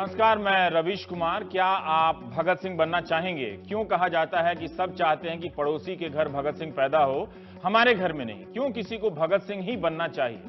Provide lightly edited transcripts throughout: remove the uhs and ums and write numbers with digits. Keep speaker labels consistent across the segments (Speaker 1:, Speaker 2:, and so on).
Speaker 1: नमस्कार, मैं रवीश कुमार। क्या आप भगत सिंह बनना चाहेंगे? क्यों कहा जाता है कि सब चाहते हैं कि पड़ोसी के घर भगत सिंह पैदा हो, हमारे घर में नहीं? क्यों किसी को भगत सिंह ही बनना चाहिए?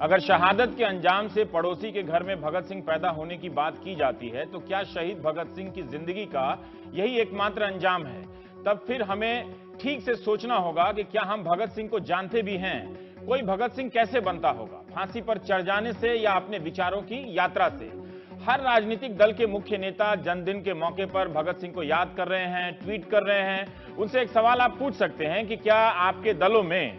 Speaker 1: अगर शहादत के अंजाम से पड़ोसी के घर में भगत सिंह पैदा होने की बात की जाती है, तो क्या शहीद भगत सिंह की जिंदगी का यही एकमात्र अंजाम है? तब फिर हमें ठीक से सोचना होगा कि क्या हम भगत सिंह को जानते भी हैं? कोई भगत सिंह कैसे बनता होगा? फांसी पर चढ़ जाने से या अपने विचारों की यात्रा से? हर राजनीतिक दल के मुख्य नेता जन्मदिन के मौके पर भगत सिंह को याद कर रहे हैं, ट्वीट कर रहे हैं। उनसे एक सवाल आप पूछ सकते हैं कि क्या आपके दलों में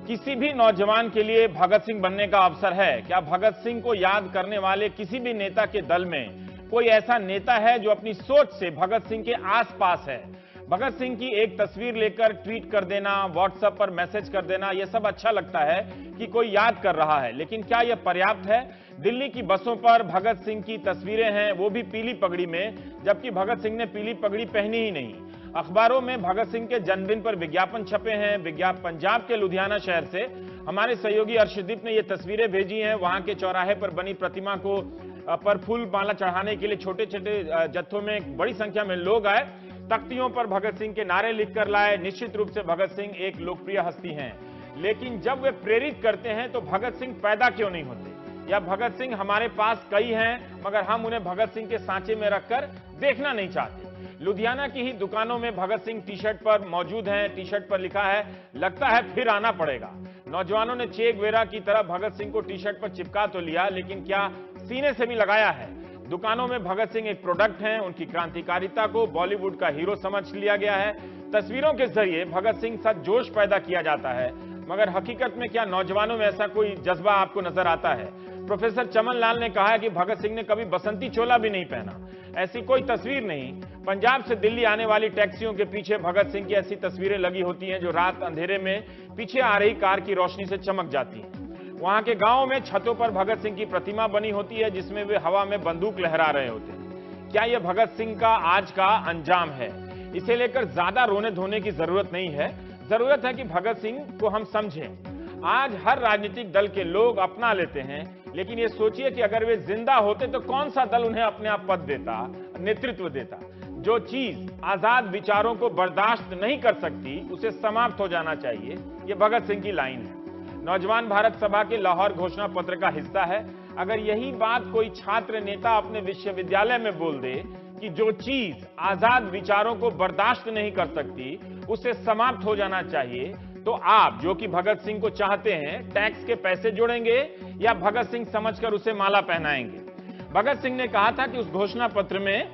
Speaker 1: किसी भी नौजवान के लिए भगत सिंह बनने का अवसर है? क्या भगत सिंह को याद करने वाले किसी भी नेता के दल में कोई ऐसा नेता है जो अपनी सोच से भगत सिंह के आसपास है? भगत सिंह की एक तस्वीर लेकर ट्वीट कर देना, व्हाट्सएप पर मैसेज कर देना, यह सब अच्छा लगता है कि कोई याद कर रहा है, लेकिन क्या यह पर्याप्त है? दिल्ली की बसों पर भगत सिंह की तस्वीरें हैं, वो भी पीली पगड़ी में, जबकि भगत सिंह ने पीली पगड़ी पहनी ही नहीं। अखबारों में भगत सिंह के जन्मदिन पर विज्ञापन छपे हैं। पंजाब के लुधियाना शहर से हमारे सहयोगी अर्शदीप ने ये तस्वीरें भेजी हैं। वहां के चौराहे पर बनी प्रतिमा को पर फूल माला चढ़ाने के लिए छोटे छोटे जत्थों में बड़ी संख्या में लोग आए। तख्तियों पर भगत सिंह के नारे लिखकर लाए। निश्चित रूप से भगत सिंह एक लोकप्रिय हस्ती हैं, लेकिन जब वे प्रेरित करते हैं तो भगत सिंह पैदा क्यों नहीं होते? या भगत सिंह हमारे पास कई हैं, मगर हम उन्हें भगत सिंह के सांचे में रखकर देखना नहीं चाहते। लुधियाना की ही दुकानों में भगत सिंह टी शर्ट पर मौजूद हैं। टी शर्ट पर लिखा है, लगता है फिर आना पड़ेगा। नौजवानों ने चे गुवेरा की तरह भगत सिंह को टी शर्ट पर चिपका तो लिया, लेकिन क्या सीने से भी लगाया है? दुकानों में भगत सिंह एक प्रोडक्ट हैं। उनकी क्रांतिकारिता को बॉलीवुड का हीरो समझ लिया गया है। तस्वीरों के जरिए भगत सिंह सा जोश पैदा किया जाता है, मगर हकीकत में क्या नौजवानों में ऐसा कोई जज्बा आपको नजर आता है? प्रोफेसर चमन लाल ने कहा है कि भगत सिंह ने कभी बसंती चोला भी नहीं पहना। ऐसी कोई तस्वीर नहीं। पंजाब से दिल्ली आने वाली टैक्सियों के पीछे भगत सिंह की ऐसी तस्वीरें लगी होती हैं जो रात अंधेरे में पीछे आ रही कार की रोशनी से चमक जाती हैं। वहां के गांवों में छतों पर भगत सिंह की प्रतिमा बनी होती है, जिसमें वे हवा में बंदूक लहरा रहे होते हैं। क्या यह भगत सिंह का आज का अंजाम है? इसे लेकर ज्यादा रोने धोने की जरूरत नहीं है। जरूरत है कि भगत सिंह को हम समझें। आज हर राजनीतिक दल के लोग अपना लेते हैं, लेकिन ये सोचिए कि अगर वे जिंदा होते तो कौन सा दल उन्हें अपने आप पद देता, नेतृत्व देता? जो चीज आजाद विचारों को बर्दाश्त नहीं कर सकती, उसे समाप्त हो जाना चाहिए। ये भगत सिंह की लाइन है। नौजवान भारत सभा के लाहौर घोषणा पत्र का हिस्सा है। अगर यही बात कोई छात्र नेता अपने विश्वविद्यालय में बोल दे कि जो चीज आजाद विचारों को बर्दाश्त नहीं कर सकती, उसे समाप्त हो जाना चाहिए, तो आप जो कि भगत सिंह को चाहते हैं, टैक्स के पैसे जोड़ेंगे या भगत सिंह समझकर उसे माला पहनाएंगे? भगत सिंह ने कहा था कि उस घोषणा पत्र में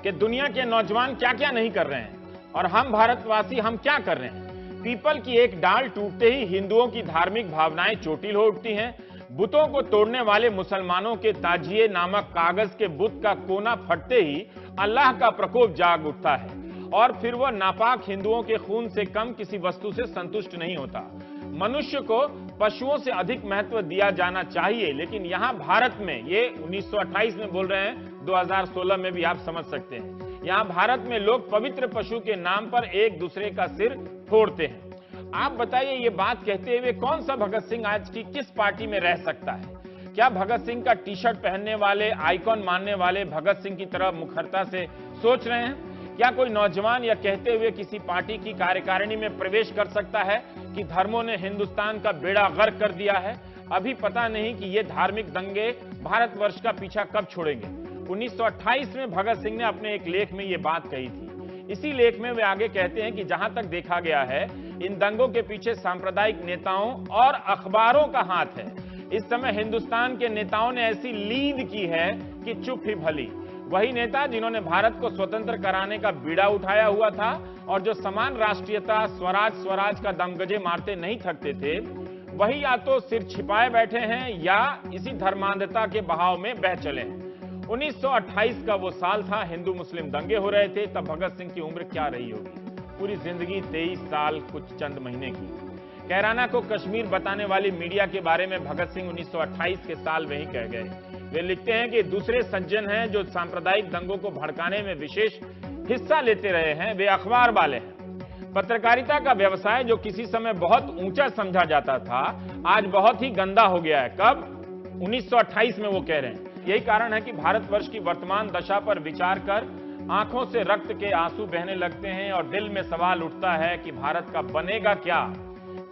Speaker 1: कि दुनिया के नौजवान क्या क्या नहीं कर रहे हैं और हम भारतवासी हम क्या कर रहे हैं। पीपल की एक डाल टूटते ही हिंदुओं की धार्मिक भावनाएं चोटिल हो उठती हैं। बुतों को तोड़ने वाले मुसलमानों के ताजिए नामक कागज के बुत का कोना फटते ही अल्लाह का प्रकोप जाग उठता है और फिर वह नापाक हिंदुओं के खून से कम किसी वस्तु से संतुष्ट नहीं होता। मनुष्य को पशुओं से अधिक महत्व दिया जाना चाहिए, लेकिन यहां भारत में, ये 1928 में बोल रहे हैं, 2016 में भी आप समझ सकते हैं, यहां भारत में लोग पवित्र पशु के नाम पर एक दूसरे का सिर फोड़ते हैं। आप बताइए, ये बात कहते हुए कौन सा भगत सिंह आज की किस पार्टी में रह सकता है? क्या भगत सिंह का टी शर्ट पहनने वाले, आइकॉन मानने वाले भगत सिंह की तरह मुखरता से सोच रहे हैं? क्या कोई नौजवान यह कहते हुए किसी पार्टी की कार्यकारिणी में प्रवेश कर सकता है कि धर्मों ने हिंदुस्तान का बेड़ा गर्क कर दिया है? अभी पता नहीं कि ये धार्मिक दंगे भारतवर्ष का पीछा कब छोड़ेंगे। 1928 में भगत सिंह ने अपने एक लेख में ये बात कही थी। इसी लेख में वे आगे कहते हैं कि जहां तक देखा गया है, इन दंगों के पीछे सांप्रदायिक नेताओं और अखबारों का हाथ है। इस समय हिंदुस्तान के नेताओं ने ऐसी लीद की है कि चुप ही भली। वही नेता जिन्होंने भारत को स्वतंत्र कराने का बीड़ा उठाया हुआ था और जो समान राष्ट्रीयता, स्वराज स्वराज का दमगजे मारते नहीं थकते थे, वही या तो सिर छिपाए बैठे हैं या इसी धर्मांधता के बहाव में बह चले हैं। 1928 का वो साल था, हिंदू मुस्लिम दंगे हो रहे थे। तब भगत सिंह की उम्र क्या रही होगी? पूरी जिंदगी 23 साल कुछ चंद महीने की। कैराना को कश्मीर बताने वाली मीडिया के बारे में भगत सिंह 1928 के साल में ही कह गए। वे लिखते हैं कि दूसरे सज्जन हैं जो सांप्रदायिक दंगों को भड़काने में विशेष हिस्सा लेते रहे हैं, वे अखबार वाले हैं। पत्रकारिता का व्यवसाय जो किसी समय बहुत ऊंचा समझा जाता था, आज बहुत ही गंदा हो गया है। कब? 1928 में वो कह रहे हैं। यही कारण है कि भारतवर्ष की वर्तमान दशा पर विचार कर आंखों से रक्त के आंसू बहने लगते हैं और दिल में सवाल उठता है कि भारत का बनेगा क्या।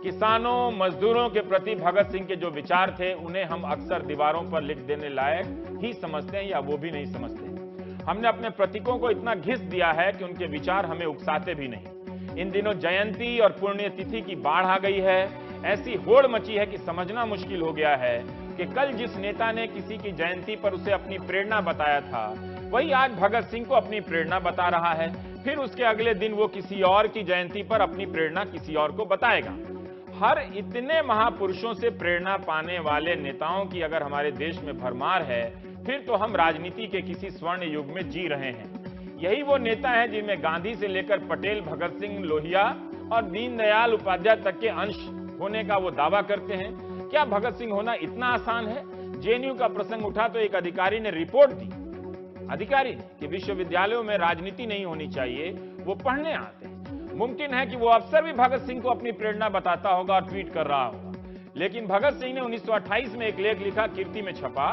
Speaker 1: किसानों, मजदूरों के प्रति भगत सिंह के जो विचार थे उन्हें हम अक्सर दीवारों पर लिख देने लायक ही समझते हैं या वो भी नहीं समझते। हमने अपने प्रतीकों को इतना घिस दिया है कि उनके विचार हमें उकसाते भी नहीं। इन दिनों जयंती और पुण्यतिथि की बाढ़ आ गई है। ऐसी होड़ मची है कि समझना मुश्किल हो गया है कि कल जिस नेता ने किसी की जयंती पर उसे अपनी प्रेरणा बताया था, वही आज भगत सिंह को अपनी प्रेरणा बता रहा है। फिर उसके अगले दिन वो किसी और की जयंती पर अपनी प्रेरणा किसी और को बताएगा। हर इतने महापुरुषों से प्रेरणा पाने वाले नेताओं की अगर हमारे देश में भरमार है, फिर तो हम राजनीति के किसी स्वर्ण युग में जी रहे हैं। यही वो नेता हैं जिनमें गांधी से लेकर पटेल, भगत सिंह, लोहिया और दीनदयाल उपाध्याय तक के अंश होने का वो दावा करते हैं। क्या भगत सिंह होना इतना आसान है? जेएनयू का प्रसंग उठा तो एक अधिकारी ने रिपोर्ट दी, अधिकारी कि विश्वविद्यालयों में राजनीति नहीं होनी चाहिए, वो पढ़ने आते हैं। मुमकिन है कि वो अफसर भी भगत सिंह को अपनी प्रेरणा बताता होगा और ट्वीट कर रहा होगा। लेकिन भगत सिंह ने 1928 में एक लेख लिखा, कीर्ति में छपा।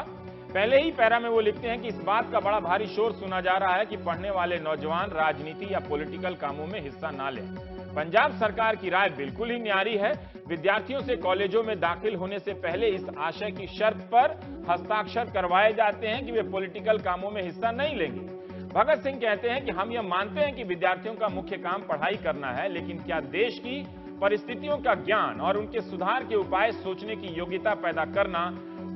Speaker 1: पहले ही पैरा में वो लिखते हैं कि इस बात का बड़ा भारी शोर सुना जा रहा है कि पढ़ने वाले नौजवान राजनीति या पॉलिटिकल कामों में हिस्सा ना लें। पंजाब सरकार की राय बिल्कुल ही न्यारी है। विद्यार्थियों से कॉलेजों में दाखिल होने से पहले इस आशय की शर्त पर हस्ताक्षर करवाए जाते हैं कि वे पॉलिटिकल कामों में हिस्सा नहीं लेंगे। भगत सिंह कहते हैं कि हम यह मानते हैं कि विद्यार्थियों का मुख्य काम पढ़ाई करना है, लेकिन क्या देश की परिस्थितियों का ज्ञान और उनके सुधार के उपाय सोचने की योग्यता पैदा करना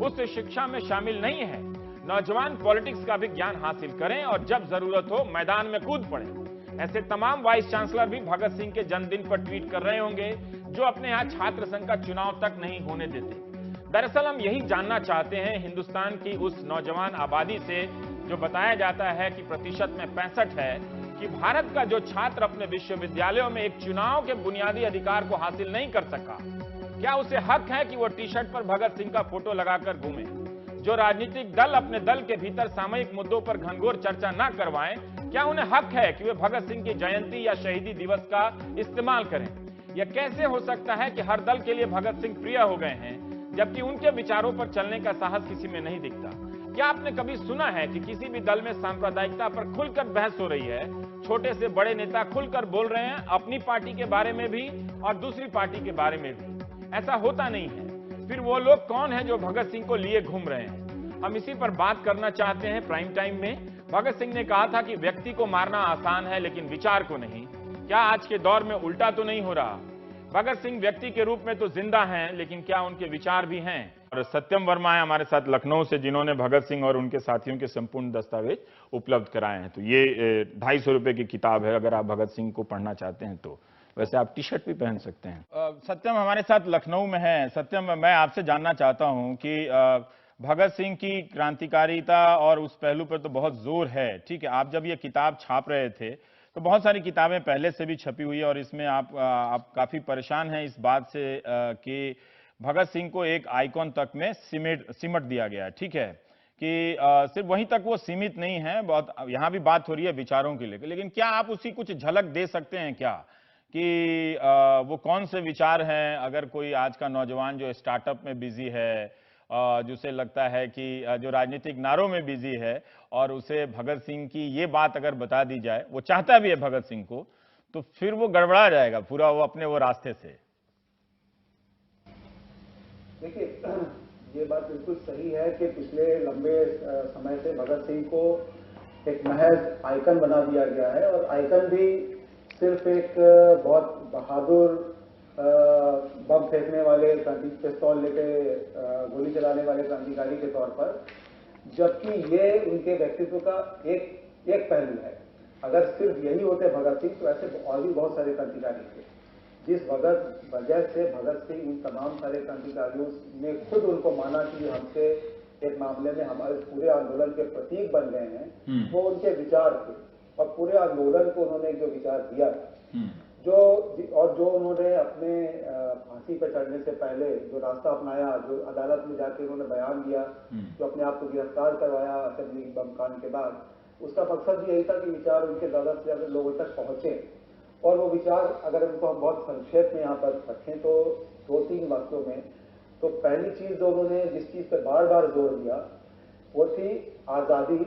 Speaker 1: उस शिक्षा में शामिल नहीं है। नौजवान पॉलिटिक्स का भी ज्ञान हासिल करें और जब जरूरत हो मैदान में कूद पड़े। ऐसे तमाम वाइस चांसलर भी भगत सिंह के जन्मदिन पर ट्वीट कर रहे होंगे, जो अपने यहाँ छात्र संघ का चुनाव तक नहीं होने देते। दरअसल हम यही जानना चाहते हैं हिंदुस्तान की उस नौजवान आबादी से जो बताया जाता है कि प्रतिशत में 65 है, कि भारत का जो छात्र अपने विश्वविद्यालयों में एक चुनाव के बुनियादी अधिकार को हासिल नहीं कर सका, क्या उसे हक है कि वो टी शर्ट पर भगत सिंह का फोटो लगाकर घूमे? जो राजनीतिक दल अपने दल के भीतर सामयिक मुद्दों पर घनघोर चर्चा न करवाएं, क्या उन्हें हक है कि वे भगत सिंह की जयंती या शहीदी दिवस का इस्तेमाल करें? यह कैसे हो सकता है कि हर दल के लिए भगत सिंह प्रिय हो गए हैं, जबकि उनके विचारों पर चलने का साहस किसी में नहीं दिखता? क्या आपने कभी सुना है कि किसी भी दल में सांप्रदायिकता पर खुलकर बहस हो रही है? छोटे से बड़े नेता खुलकर बोल रहे हैं, अपनी पार्टी के बारे में भी और दूसरी पार्टी के बारे में भी। ऐसा होता नहीं है। फिर वो लोग कौन है जो भगत सिंह को लिए घूम रहे हैं? हम इसी पर बात करना चाहते हैं प्राइम टाइम में। भगत सिंह ने कहा था कि व्यक्ति को मारना आसान है, लेकिन विचार को नहीं। क्या आज के दौर में उल्टा तो नहीं हो रहा? भगत सिंह व्यक्ति के रूप में तो जिंदा हैं, लेकिन क्या उनके विचार भी हैं? और सत्यम वर्मा है हमारे साथ लखनऊ से, जिन्होंने भगत सिंह और उनके साथियों के संपूर्ण दस्तावेज उपलब्ध कराए हैं। तो ये 250 रुपए की किताब है, अगर आप भगत सिंह को पढ़ना चाहते हैं तो। वैसे आप टी शर्ट भी पहन सकते हैं। सत्यम हमारे साथ लखनऊ में है। सत्यम, मैं आपसे जानना चाहता हूं कि भगत सिंह की क्रांतिकारिता और उस पहलू पर तो बहुत जोर है, ठीक है। आप जब ये किताब छाप रहे थे तो बहुत सारी किताबें पहले से भी छपी हुई है और इसमें आप काफी परेशान हैं इस बात से कि भगत सिंह को एक आइकॉन तक में सिमट दिया गया है, ठीक है, कि सिर्फ वहीं तक वो सीमित नहीं है। बहुत यहाँ भी बात हो रही है विचारों की लेकर, लेकिन क्या आप उसकी कुछ झलक दे सकते हैं क्या कि वो कौन से विचार हैं? अगर कोई आज का नौजवान जो स्टार्टअप में बिजी है, जिसे लगता है कि जो राजनीतिक नारों में बिजी है, और उसे भगत सिंह की ये बात अगर बता दी जाए, वो चाहता भी है भगत सिंह को, तो फिर वो गड़बड़ा जाएगा पूरा वो अपने वो रास्ते से।
Speaker 2: देखिए, ये बात बिल्कुल सही है कि पिछले लंबे समय से भगत सिंह को एक महज आइकन बना दिया गया है, और आइकन भी सिर्फ एक बहुत बहादुर बम फेंकने वाले, पिस्तौल लेके गोली चलाने वाले क्रांतिकारी के तौर पर, जबकि ये उनके व्यक्तित्व का एक पहलू है। अगर सिर्फ यही होते भगत सिंह तो ऐसे और भी बहुत सारे क्रांतिकारी थे। जिस वजह से भगत सिंह उन तमाम सारे क्रांतिकारियों ने खुद उनको माना कि हमसे एक मामले में हमारे पूरे आंदोलन के प्रतीक बन गए हैं, वो उनके विचार थे। और पूरे आंदोलन को उन्होंने जो विचार दिया, जो उन्होंने अपने फांसी पर चढ़ने से पहले जो रास्ता अपनाया, जो अदालत में जाकर उन्होंने बयान दिया, जो अपने आप को गिरफ्तार करवाया असेंबली बम कांड के बाद, उसका मकसद भी यही था कि विचार उनके ज्यादा से ज्यादा लोगों तक पहुंचे। और वो विचार अगर उनको हम बहुत संक्षेप में यहाँ पर रखें तो 2-3 वाक्यों में, तो पहली चीज जो उन्होंने जिस चीज पर बार बार जोर दिया वो थी आजादी,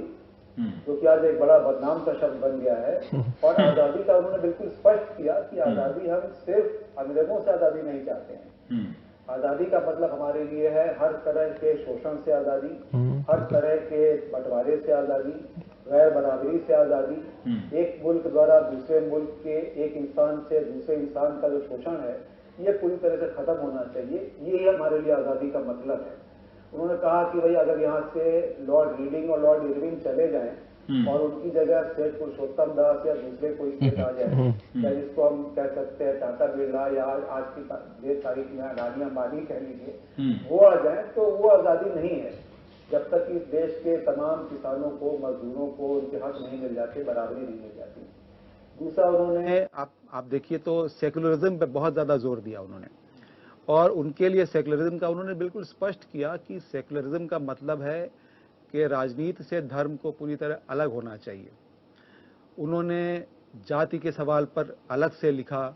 Speaker 2: जो कि आज एक बड़ा बदनाम सा शब्द बन गया है। और आजादी का उन्होंने बिल्कुल स्पष्ट किया कि आजादी हम सिर्फ अंग्रेजों से आजादी नहीं चाहते हैं। आजादी का मतलब हमारे लिए है हर तरह के शोषण से आजादी, हर तरह के बंटवारे से आजादी, गैर बराबरी से आजादी, एक मुल्क द्वारा दूसरे मुल्क के एक इंसान से दूसरे इंसान का जो शोषण है ये पूरी तरह से खत्म होना चाहिए। ये हमारे लिए आजादी का मतलब है। उन्होंने कहा कि भाई अगर यहाँ से लॉर्ड रीडिंग और लॉर्ड इरविन चले जाएं और उनकी जगह सेठ पुरुषोत्तम दास या दूसरे कोई सेठ आ जाए, या जिसको हम कह सकते हैं टाटा बिरला या आज की देश तारीख में अडानी अंबानी कह लीजिए, वो आ जाए तो वो आजादी नहीं है जब तक इस देश के तमाम किसानों को, मजदूरों को उनके हक नहीं मिल जाते, बराबरी नहीं मिल जाती। दूसरा उन्होंने आप देखिए तो सेकुलरिज्म पे बहुत ज्यादा जोर दिया उन्होंने, और उनके लिए सेकुलरिज्म का उन्होंने बिल्कुल स्पष्ट किया कि सेकुलरिज्म का मतलब है कि राजनीति से धर्म को पूरी तरह अलग होना चाहिए। उन्होंने जाति के सवाल पर अलग से लिखा,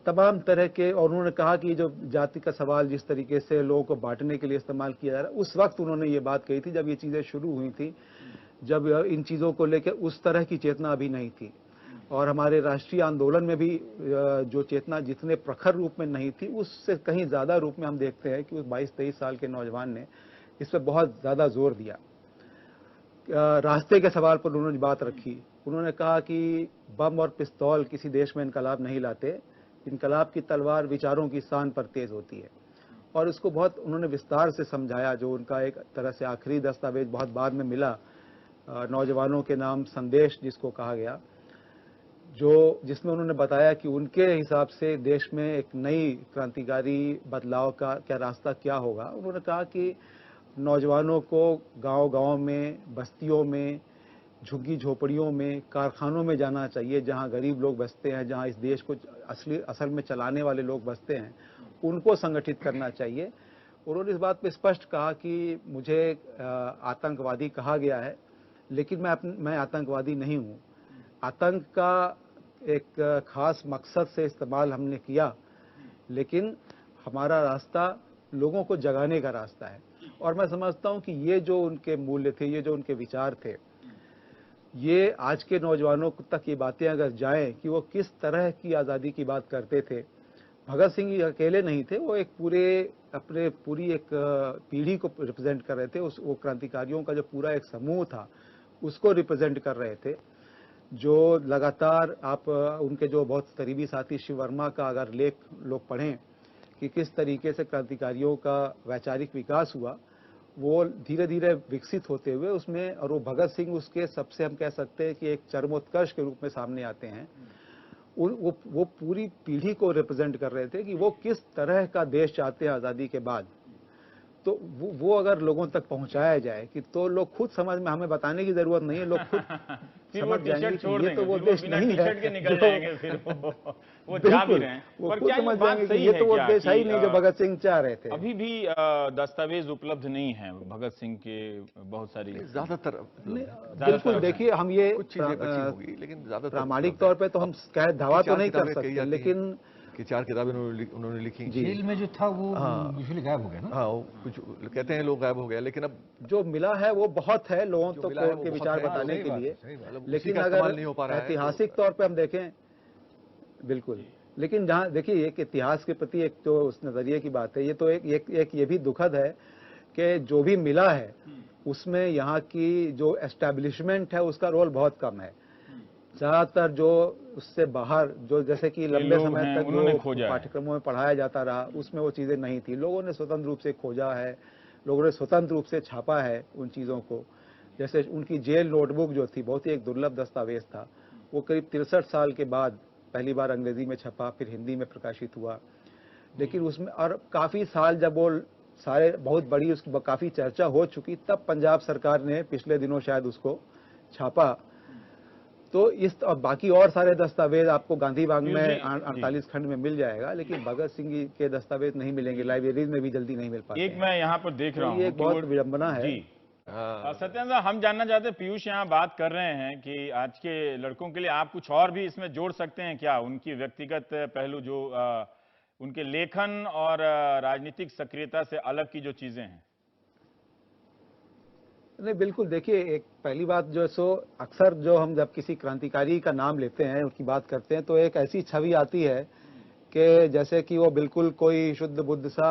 Speaker 2: तमाम तरह के, और उन्होंने कहा कि जो जाति का सवाल जिस तरीके से लोगों को बांटने के लिए इस्तेमाल किया जा रहा है, उस वक्त उन्होंने ये बात कही थी जब ये चीज़ें शुरू हुई थी, जब इन चीज़ों को लेकर उस तरह की चेतना अभी नहीं थी। और हमारे राष्ट्रीय आंदोलन में भी जो चेतना जितने प्रखर रूप में नहीं थी, उससे कहीं ज़्यादा रूप में हम देखते हैं कि उस 22-23 साल के नौजवान ने इस पर बहुत ज़्यादा जोर दिया। रास्ते के सवाल पर उन्होंने बात रखी। उन्होंने कहा कि बम और पिस्तौल किसी देश में इनकलाब नहीं लाते, इनकलाब की तलवार विचारों की शान पर तेज होती है। और इसको बहुत उन्होंने विस्तार से समझाया। जो उनका एक तरह से आखिरी दस्तावेज बहुत बाद में मिला, नौजवानों के नाम संदेश जिसको कहा गया, जो जिसमें उन्होंने बताया कि उनके हिसाब से देश में एक नई क्रांतिकारी बदलाव का क्या रास्ता क्या होगा। उन्होंने कहा कि नौजवानों को गांव-गांव में, बस्तियों में, झुग्गी झोपड़ियों में, कारखानों में जाना चाहिए, जहां गरीब लोग बसते हैं, जहां इस देश को असल में चलाने वाले लोग बसते हैं, उनको संगठित करना चाहिए। उन्होंने इस बात पे स्पष्ट कहा कि मुझे आतंकवादी कहा गया है, लेकिन मैं आतंकवादी नहीं हूं। आतंक का एक खास मकसद से इस्तेमाल हमने किया, लेकिन हमारा रास्ता लोगों को जगाने का रास्ता है। और मैं समझता हूं कि ये जो उनके मूल्य थे, ये जो उनके विचार थे, ये आज के नौजवानों तक ये बातें अगर जाएं कि वो किस तरह की आज़ादी की बात करते थे। भगत सिंह अकेले नहीं थे, वो एक पूरी एक पीढ़ी को रिप्रेजेंट कर रहे थे। वो क्रांतिकारियों का जो पूरा एक समूह था, उसको रिप्रेजेंट कर रहे थे। जो लगातार आप उनके जो बहुत करीबी साथी शिव वर्मा का अगर लेख लोग पढ़ें कि किस तरीके से क्रांतिकारियों का वैचारिक विकास हुआ, वो धीरे धीरे विकसित होते हुए उसमें, और वो भगत सिंह उसके सबसे हम कह सकते हैं कि एक चरमोत्कर्ष के रूप में सामने आते हैं। वो पूरी पीढ़ी को रिप्रेजेंट कर रहे थे कि वो किस तरह का देश चाहते हैं आज़ादी के बाद। तो वो अगर लोगों तक पहुंचाया जाए कि तो लोग खुद समझ में, हमें बताने की जरूरत नहीं है, लोग खुद समझ जाएंगे कि ये तो वो देश नहीं है,
Speaker 1: के निकल जाएंगे फिर वो जा भी रहे हैं।
Speaker 2: वो खुद समझ जाएंगे कि ये तो वो देश है ही नहीं जो भगत सिंह चाह रहे थे।
Speaker 1: अभी भी दस्तावेज उपलब्ध नहीं है भगत सिंह के, बहुत सारी
Speaker 3: ज्यादातर
Speaker 2: बिल्कुल। देखिए हम ये
Speaker 3: कुछ चीजें बची होगी, लेकिन ज्यादातर
Speaker 2: प्रामाणिक तौर पे तो हम दावा तो नहीं कर सकते, लेकिन
Speaker 3: कि 4 किताबें उन्होंने लिखी।
Speaker 4: जेल में जो था वो यूजुअली गायब हो गया ना।
Speaker 3: हाँ, कुछ कहते हैं लोग गायब हो गया, लेकिन अब
Speaker 2: जो मिला है वो बहुत है लोगों तो के विचार बताने के लिए, लेकिन अगर ऐतिहासिक तौर पे हम देखें, बिल्कुल। लेकिन जहाँ देखिए एक इतिहास के प्रति एक तो उस नजरिए की बात है, ये तो एक ये भी दुखद है कि जो भी मिला है उसमें यहाँ की जो एस्टैब्लिशमेंट है उसका रोल बहुत कम है। ज्यादातर जो उससे बाहर, जो जैसे कि लंबे समय तक जो पाठ्यक्रमों में पढ़ाया जाता रहा, उसमें वो चीजें नहीं थी। लोगों ने स्वतंत्र रूप से खोजा है, लोगों ने स्वतंत्र रूप से छापा है उन चीजों को। जैसे उनकी जेल नोटबुक जो थी, बहुत ही एक दुर्लभ दस्तावेज था। वो करीब 63 साल के बाद पहली बार अंग्रेजी में छपा, फिर हिंदी में प्रकाशित हुआ। लेकिन उसमें और काफी साल जब वो सारे बहुत बड़ी उसकी काफी चर्चा हो चुकी, तब पंजाब सरकार ने पिछले दिनों शायद उसको छापा। तो इस और बाकी और सारे दस्तावेज आपको गांधी बाग में 48 खंड में मिल जाएगा, लेकिन भगत सिंह के दस्तावेज नहीं मिलेंगे, लाइब्रेरीज में भी जल्दी नहीं मिल पाते।
Speaker 1: एक मैं यहाँ पर देख रहा हूँ,
Speaker 2: ये बहुत विडंबना है।
Speaker 1: सत्येंद्र, हम जानना चाहते हैं, पीयूष यहाँ बात कर रहे हैं कि आज के लड़कों के लिए आप कुछ और भी इसमें जोड़ सकते हैं क्या? उनकी व्यक्तिगत पहलू, जो उनके लेखन और राजनीतिक सक्रियता से अलग की जो चीजें हैं।
Speaker 2: नहीं, बिल्कुल। देखिए, एक पहली बात जो है सो अक्सर जो हम जब किसी क्रांतिकारी का नाम लेते हैं, उनकी बात करते हैं, तो एक ऐसी छवि आती है कि जैसे कि वो बिल्कुल कोई शुद्ध बुद्ध सा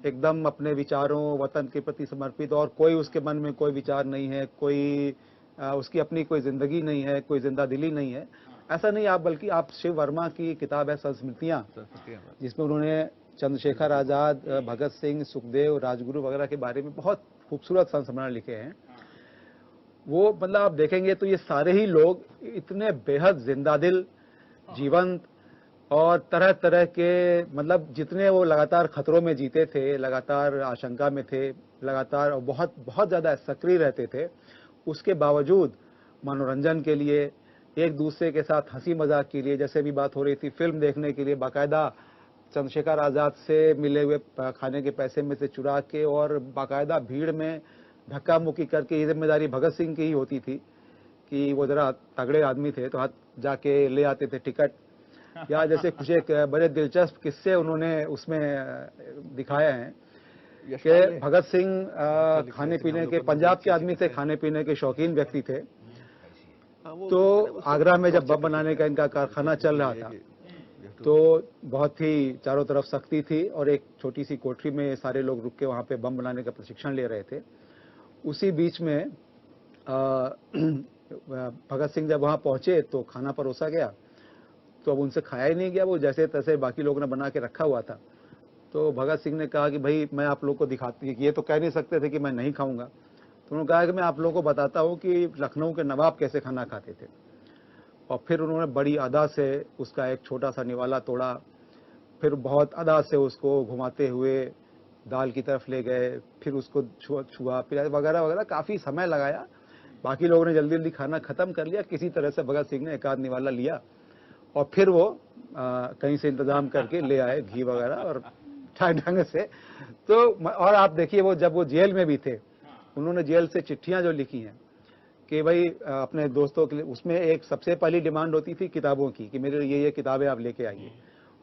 Speaker 2: एकदम अपने विचारों, वतन के प्रति समर्पित, और कोई उसके मन में कोई विचार नहीं है, कोई उसकी अपनी कोई जिंदगी नहीं है, कोई जिंदा दिली नहीं है। ऐसा नहीं, आप बल्कि आप शिव वर्मा की किताब है संस्मृतियां, जिसमें उन्होंने चंद्रशेखर आजाद, भगत सिंह, सुखदेव, राजगुरु वगैरह के बारे में बहुत खूबसूरत संस्मरण लिखे हैं। वो मतलब आप देखेंगे तो ये सारे ही लोग इतने बेहद जिंदादिल, जीवंत, और तरह तरह के, मतलब जितने वो लगातार खतरों में जीते थे, लगातार आशंका में थे, लगातार बहुत बहुत ज़्यादा सक्रिय रहते थे, उसके बावजूद मनोरंजन के लिए, एक दूसरे के साथ हंसी मजाक के लिए, जैसे भी बात हो रही थी, फिल्म देखने के लिए बाकायदा चंद्रशेखर आज़ाद से मिले हुए खाने के पैसे में से चुरा के, और बाकायदा भीड़ में धक्का मुक्की करके, ये जिम्मेदारी भगत सिंह की ही होती थी कि वो जरा तगड़े आदमी थे तो हाथ जाके ले आते थे टिकट। या जैसे कुछ एक बड़े दिलचस्प किस्से उन्होंने उसमें दिखाए हैं कि भगत सिंह खाने पीने के, पंजाब के आदमी थे, खाने पीने के शौकीन व्यक्ति थे। तो आगरा में जब बम बनाने का इनका कारखाना चल रहा था, तो बहुत ही चारों तरफ सख्ती थी, और एक छोटी सी कोठरी में सारे लोग रुक के वहाँ पे बम बनाने का प्रशिक्षण ले रहे थे। उसी बीच में भगत सिंह जब वहाँ पहुंचे तो खाना परोसा गया, तो अब उनसे खाया ही नहीं गया, वो जैसे तैसे बाकी लोगों ने बना के रखा हुआ था। तो भगत सिंह ने कहा कि भाई मैं आप लोग को दिखाती, ये तो कह नहीं सकते थे कि मैं नहीं खाऊंगा, तो उन्होंने कहा कि मैं आप लोगों को बताता हूँ कि लखनऊ के नवाब कैसे खाना खाते थे। और फिर उन्होंने बड़ी अदा से उसका एक छोटा सा निवाला तोड़ा, फिर बहुत अदा से उसको घुमाते हुए दाल की तरफ ले गए, फिर उसको छुआ फिर वगैरह वगैरह, काफ़ी समय लगाया। बाकी लोगों ने जल्दी जल्दी खाना ख़त्म कर लिया, किसी तरह से भगत सिंह ने एक आध निवाला लिया, और फिर वो कहीं से इंतज़ाम करके ले आए घी वगैरह, और ढंग से। तो और आप देखिए, वो जब वो जेल में भी थे, उन्होंने जेल से चिट्ठियाँ जो लिखी हैं कि भाई अपने दोस्तों के लिए, उसमें एक सबसे पहली डिमांड होती थी किताबों की कि मेरे लिए ये किताबें आप लेके आइए।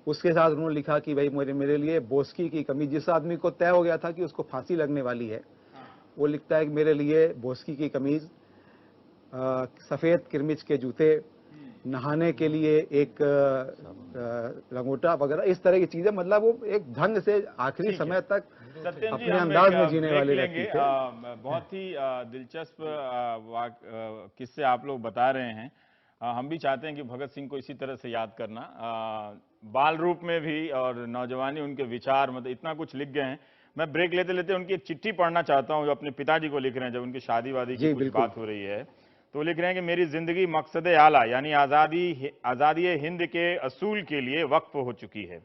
Speaker 2: उसके साथ उन्होंने लिखा कि भाई मेरे लिए बोस्की की कमीज, जिस आदमी को तय हो गया था कि उसको फांसी लगने वाली है, वो लिखता है कि मेरे लिए बोस्की की कमीज, सफ़ेद किरमिच के जूते, नहाने के लिए एक लंगोटा वगैरह, इस तरह की चीजें। मतलब वो एक ढंग से आखिरी समय तक अपने अंदाज में जीने वाले व्यक्ति थे।
Speaker 1: बहुत ही दिलचस्प किस्से आप लोग बता रहे हैं। हम भी चाहते हैं कि भगत सिंह को इसी तरह से याद करना, बाल रूप में भी, और नौजवानी, उनके विचार, मतलब इतना कुछ लिख गए हैं। मैं ब्रेक लेते लेते उनकी एक चिट्ठी पढ़ना चाहता हूँ जो अपने पिताजी को लिख रहे हैं, जब उनकी शादी वादी की कुछ बात हो रही है। तो लिख रहे हैं कि मेरी जिंदगी मकसद आला यानी आज़ादी हिंद के असूल के लिए वक्फ हो चुकी है,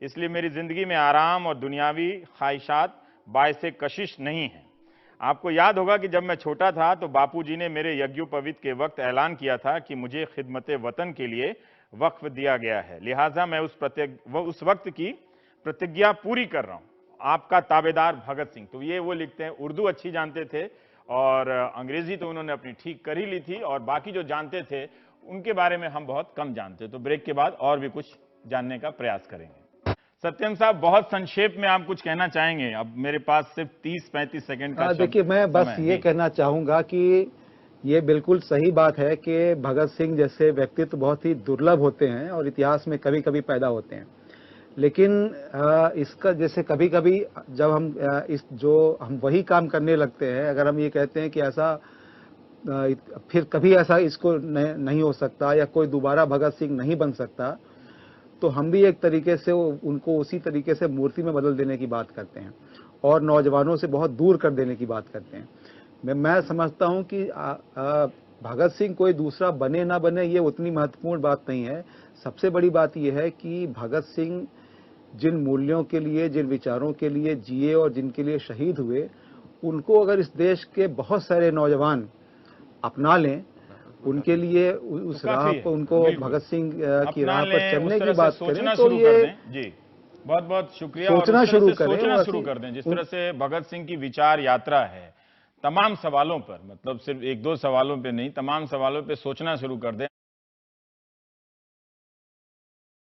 Speaker 1: इसलिए मेरी जिंदगी में आराम और दुनियावी ख्वाहिशात बायसे कशिश नहीं है। आपको याद होगा कि जब मैं छोटा था तो बापूजी ने मेरे यज्ञोपवीत के वक्त ऐलान किया था कि मुझे खिदमत वतन के लिए वक्फ दिया गया है, लिहाजा मैं उस वक्त की प्रतिज्ञा पूरी कर रहा हूं। आपका ताबेदार भगत सिंह। तो ये वो लिखते हैं, उर्दू अच्छी जानते थे और अंग्रेजी तो उन्होंने अपनी ठीक कर ही ली थी, और बाकी जो जानते थे उनके बारे में हम बहुत कम जानते। तो ब्रेक के बाद और भी कुछ जानने का प्रयास करेंगे। सत्यम साहब, बहुत संक्षेप में आप कुछ कहना चाहेंगे? अब मेरे पास सिर्फ 30-35 सेकंड का
Speaker 2: देखिए, मैं बस ये कहना चाहूंगा कि ये बिल्कुल सही बात है कि भगत सिंह जैसे व्यक्तित्व बहुत ही दुर्लभ होते हैं और इतिहास में कभी कभी पैदा होते हैं। लेकिन इसका जैसे कभी कभी जब हम वही काम करने लगते हैं, अगर हम ये कहते हैं कि ऐसा फिर कभी ऐसा इसको नहीं हो सकता, या कोई दोबारा भगत सिंह नहीं बन सकता, तो हम भी एक तरीके से उनको उसी तरीके से मूर्ति में बदल देने की बात करते हैं और नौजवानों से बहुत दूर कर देने की बात करते हैं। मैं समझता हूं कि भगत सिंह कोई दूसरा बने ना बने ये उतनी महत्वपूर्ण बात नहीं है। सबसे बड़ी बात यह है कि भगत सिंह जिन मूल्यों के लिए, जिन विचारों के लिए जिए और जिनके लिए शहीद हुए, उनको अगर इस देश के बहुत सारे नौजवान अपना लें, उनके लिए उस राह पर, उनको भगत सिंह की राह पर चलने की बात करें, तो ये
Speaker 1: जी बहुत बहुत शुक्रिया।
Speaker 2: सोचना शुरू
Speaker 1: कर दें जिस तरह से भगत सिंह की विचार यात्रा है, तमाम सवालों पर, मतलब सिर्फ एक दो सवालों पे नहीं, तमाम सवालों पे सोचना शुरू कर दें।